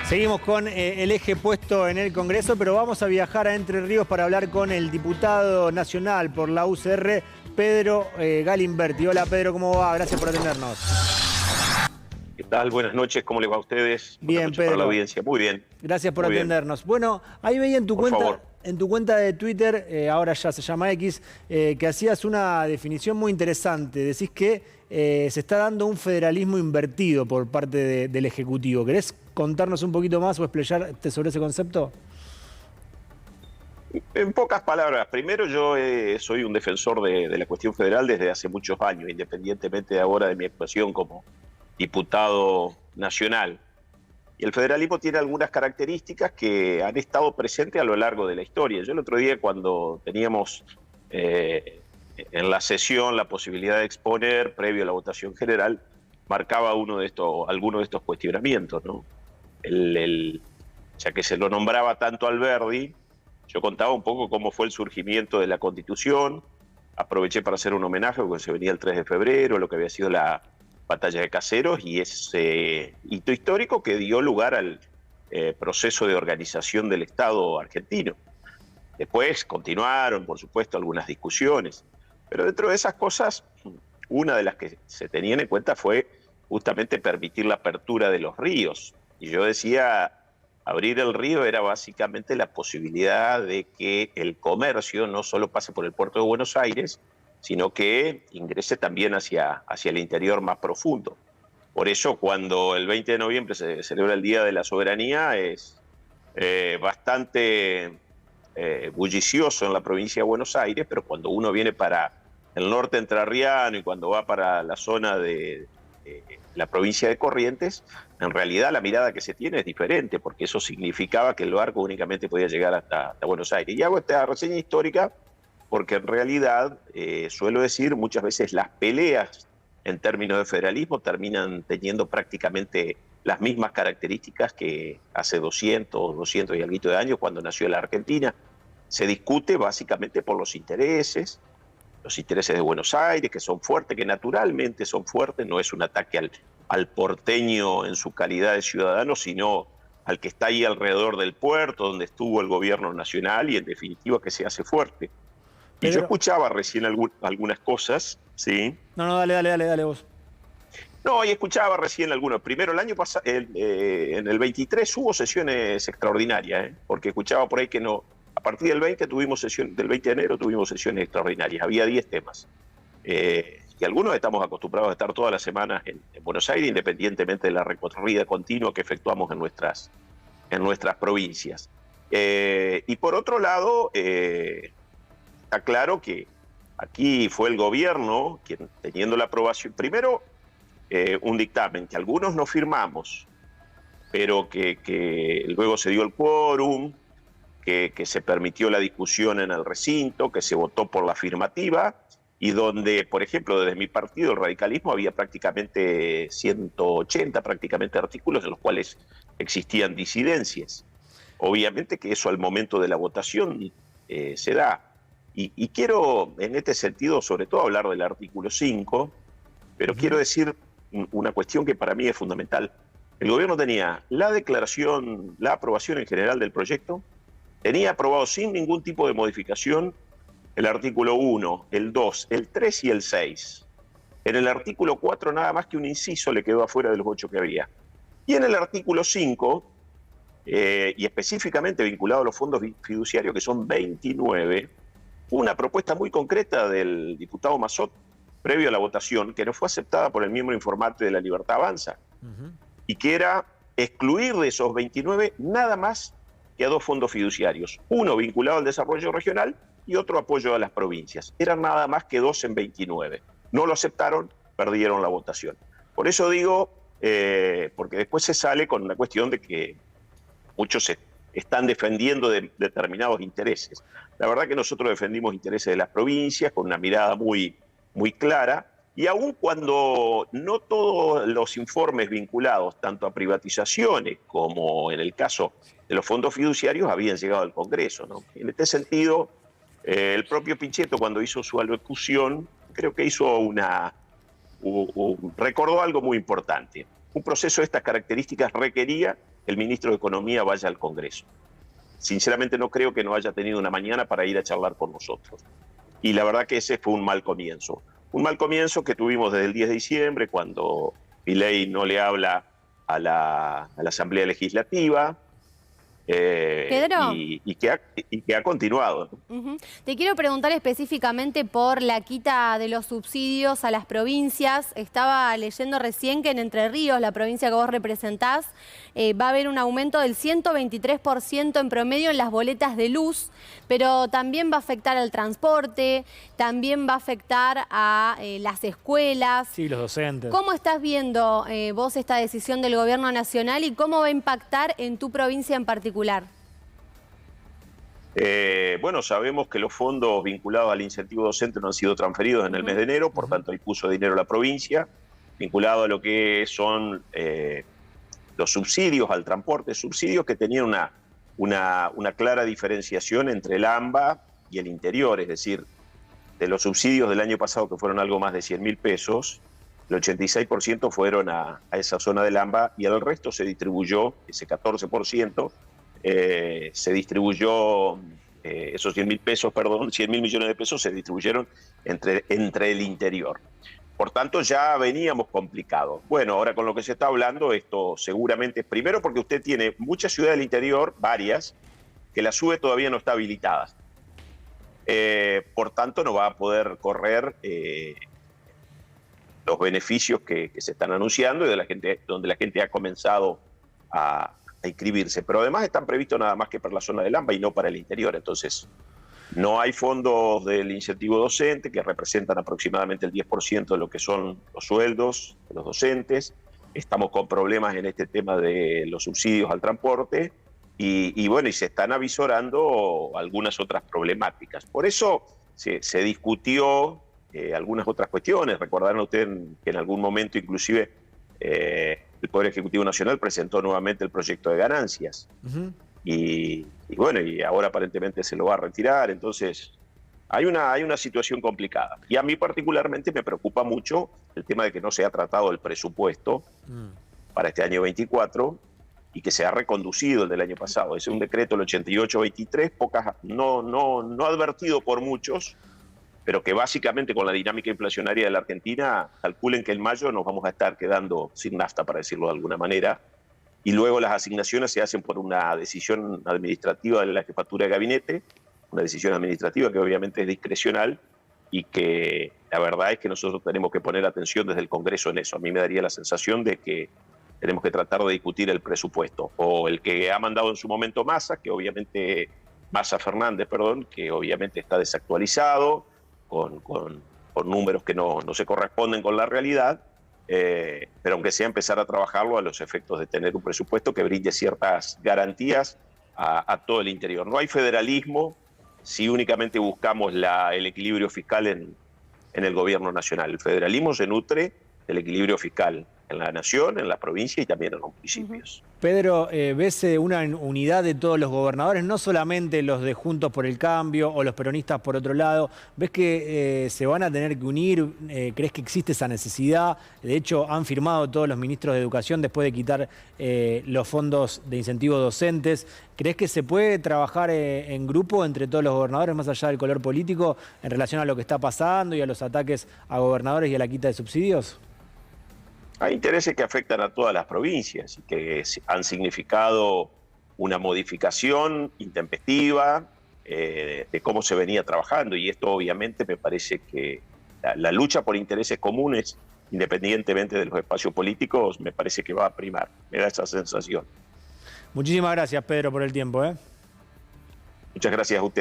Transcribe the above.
Seguimos con el eje puesto en el Congreso, pero vamos a viajar a Entre Ríos para hablar con el diputado nacional por la UCR, Pedro Galimberti. Hola Pedro, ¿cómo va? Gracias por atendernos. ¿Qué tal? Buenas noches, ¿cómo les va a ustedes? Bien, Buenas noches para la Pedro. audiencia. Muy bien. Gracias por Muy bien. atendernos. Bueno, ahí veía Por favor. en tu cuenta de Twitter, ahora ya se llama X, que hacías una definición muy interesante. Decís que se está dando un federalismo invertido por parte del Ejecutivo. ¿Querés contarnos un poquito más o explayarte sobre ese concepto? En pocas palabras, primero yo soy un defensor de la cuestión federal desde hace muchos años, independientemente de ahora de mi actuación como diputado nacional. Y el federalismo tiene algunas características que han estado presentes a lo largo de la historia. Yo el otro día, cuando teníamos en la sesión la posibilidad de exponer, previo a la votación general, marcaba alguno de estos cuestionamientos, ¿no? Ya que se lo nombraba tanto Alberdi, yo contaba un poco cómo fue el surgimiento de la Constitución, aproveché para hacer un homenaje porque se venía el 3 de febrero, lo que había sido la Batalla de Caseros y ese hito histórico que dio lugar al proceso de organización del Estado argentino. Después continuaron, por supuesto, algunas discusiones, pero dentro de esas cosas, una de las que se tenían en cuenta fue justamente permitir la apertura de los ríos. Y yo decía, abrir el río era básicamente la posibilidad de que el comercio no solo pase por el puerto de Buenos Aires, sino que ingrese también hacia el interior más profundo. Por eso, cuando el 20 de noviembre se celebra el Día de la Soberanía, es bastante bullicioso en la provincia de Buenos Aires, pero cuando uno viene para el norte entrerriano y cuando va para la zona de la provincia de Corrientes, en realidad la mirada que se tiene es diferente, porque eso significaba que el barco únicamente podía llegar hasta Buenos Aires. Y hago esta reseña histórica porque en realidad, suelo decir, muchas veces las peleas en términos de federalismo terminan teniendo prácticamente las mismas características que hace 200 y algo de años cuando nació la Argentina. Se discute básicamente por los intereses de Buenos Aires, que son fuertes, que naturalmente son fuertes, no es un ataque al porteño en su calidad de ciudadano, sino al que está ahí alrededor del puerto, donde estuvo el gobierno nacional y en definitiva que se hace fuerte. Pedro. Y yo escuchaba recién algunas cosas, ¿sí? No, dale vos. No, y escuchaba recién algunos. Primero, el año pasado, en el 23 hubo sesiones extraordinarias, porque escuchaba por ahí que no. A partir del 20 del 20 de enero tuvimos sesiones extraordinarias. Había 10 temas. Y algunos estamos acostumbrados a estar todas las semanas en Buenos Aires, independientemente de la recorrida continua que efectuamos en nuestras provincias. Y por otro lado, está claro que aquí fue el gobierno quien, teniendo la aprobación, primero un dictamen que algunos no firmamos, pero que luego se dio el quórum, que se permitió la discusión en el recinto, que se votó por la afirmativa, y donde, por ejemplo, desde mi partido, el radicalismo, había prácticamente 180 artículos en los cuales existían disidencias. Obviamente que eso al momento de la votación se da. Y quiero, en este sentido, sobre todo hablar del artículo 5, pero quiero decir una cuestión que para mí es fundamental. El gobierno tenía la aprobación en general del proyecto, tenía aprobado sin ningún tipo de modificación el artículo 1, el 2, el 3 y el 6. En el artículo 4 nada más que un inciso le quedó afuera de los 8 que había. Y en el artículo 5, y específicamente vinculado a los fondos fiduciarios, que son 29, una propuesta muy concreta del diputado Massot, previo a la votación, que no fue aceptada por el miembro informante de La Libertad Avanza, y que era excluir de esos 29 nada más que a 2 fondos fiduciarios, uno vinculado al desarrollo regional y otro apoyo a las provincias. Eran nada más que 2 en 29. No lo aceptaron, perdieron la votación. Por eso digo, porque después se sale con la cuestión de que muchos se están defendiendo determinados intereses. La verdad que nosotros defendimos intereses de las provincias con una mirada muy clara, y aun cuando no todos los informes vinculados tanto a privatizaciones como en el caso de los fondos fiduciarios habían llegado al Congreso, ¿no? En este sentido, el propio Pichetto, cuando hizo su alocución, creo que hizo recordó algo muy importante. Un proceso de estas características requería el ministro de Economía vaya al Congreso. Sinceramente no creo que no haya tenido una mañana para ir a charlar con nosotros. Y la verdad que ese fue un mal comienzo. Un mal comienzo que tuvimos desde el 10 de diciembre, cuando Milei no le habla a la Asamblea Legislativa, Pedro, y que ha continuado, ¿no? Te quiero preguntar específicamente por la quita de los subsidios a las provincias. Estaba leyendo recién que en Entre Ríos, la provincia que vos representás, va a haber un aumento del 123% en promedio en las boletas de luz, pero también va a afectar al transporte, también va a afectar a las escuelas. Sí, los docentes. ¿Cómo estás viendo vos esta decisión del Gobierno Nacional y cómo va a impactar en tu provincia en particular? Bueno, sabemos que los fondos vinculados al incentivo docente no han sido transferidos en el mes de enero, por tanto ahí puso dinero la provincia, vinculado a lo que son los subsidios al transporte, subsidios que tenían una clara diferenciación entre el AMBA y el interior, es decir, de los subsidios del año pasado, que fueron algo más de 100.000 pesos, el 86% fueron a esa zona del AMBA y el resto se distribuyó, ese 14%, se distribuyó, esos 100.000 pesos, perdón, 100.000 millones de pesos se distribuyeron entre el interior. Por tanto, ya veníamos complicados. Bueno, ahora con lo que se está hablando, esto seguramente, primero porque usted tiene muchas ciudades del interior, varias, que la SUBE todavía no está habilitada. Por tanto, no va a poder correr los beneficios que se están anunciando y donde la gente ha comenzado a inscribirse. Pero además están previstos nada más que para la zona del AMBA y no para el interior. Entonces, no hay fondos del incentivo docente, que representan aproximadamente el 10% de lo que son los sueldos de los docentes. Estamos con problemas en este tema de los subsidios al transporte y bueno, y se están avisorando algunas otras problemáticas. Por eso se discutió algunas otras cuestiones. Recordarán ustedes que en algún momento inclusive el Poder Ejecutivo Nacional presentó nuevamente el proyecto de ganancias. Y bueno, y ahora aparentemente se lo va a retirar. Entonces hay una situación complicada. Y a mí particularmente me preocupa mucho el tema de que no se ha tratado el presupuesto para este año 24 y que se ha reconducido el del año pasado. Es un decreto, el 88-23, no advertido por muchos, pero que básicamente con la dinámica inflacionaria de la Argentina, calculen que en mayo nos vamos a estar quedando sin nafta, para decirlo de alguna manera, y luego las asignaciones se hacen por una decisión administrativa de la jefatura de gabinete, una decisión administrativa que obviamente es discrecional y que la verdad es que nosotros tenemos que poner atención desde el Congreso en eso. A mí me daría la sensación de que tenemos que tratar de discutir el presupuesto, o el que ha mandado en su momento Massa, Massa Fernández, que obviamente está desactualizado, con números que no se corresponden con la realidad, pero aunque sea empezar a trabajarlo a los efectos de tener un presupuesto que brinde ciertas garantías a todo el interior. No hay federalismo si únicamente buscamos el equilibrio fiscal en el gobierno nacional. El federalismo se nutre del equilibrio fiscal en la nación, en la provincia y también en los municipios. Pedro, ¿ves una unidad de todos los gobernadores, no solamente los de Juntos por el Cambio o los peronistas por otro lado? ¿Ves que se van a tener que unir? ¿Crees que existe esa necesidad? De hecho, han firmado todos los ministros de Educación después de quitar los fondos de incentivos docentes. ¿Crees que se puede trabajar en grupo entre todos los gobernadores, más allá del color político, en relación a lo que está pasando y a los ataques a gobernadores y a la quita de subsidios? Hay intereses que afectan a todas las provincias y que han significado una modificación intempestiva de cómo se venía trabajando, y esto obviamente me parece que la lucha por intereses comunes, independientemente de los espacios políticos, me parece que va a primar. Me da esa sensación. Muchísimas gracias, Pedro, por el tiempo. Muchas gracias a usted.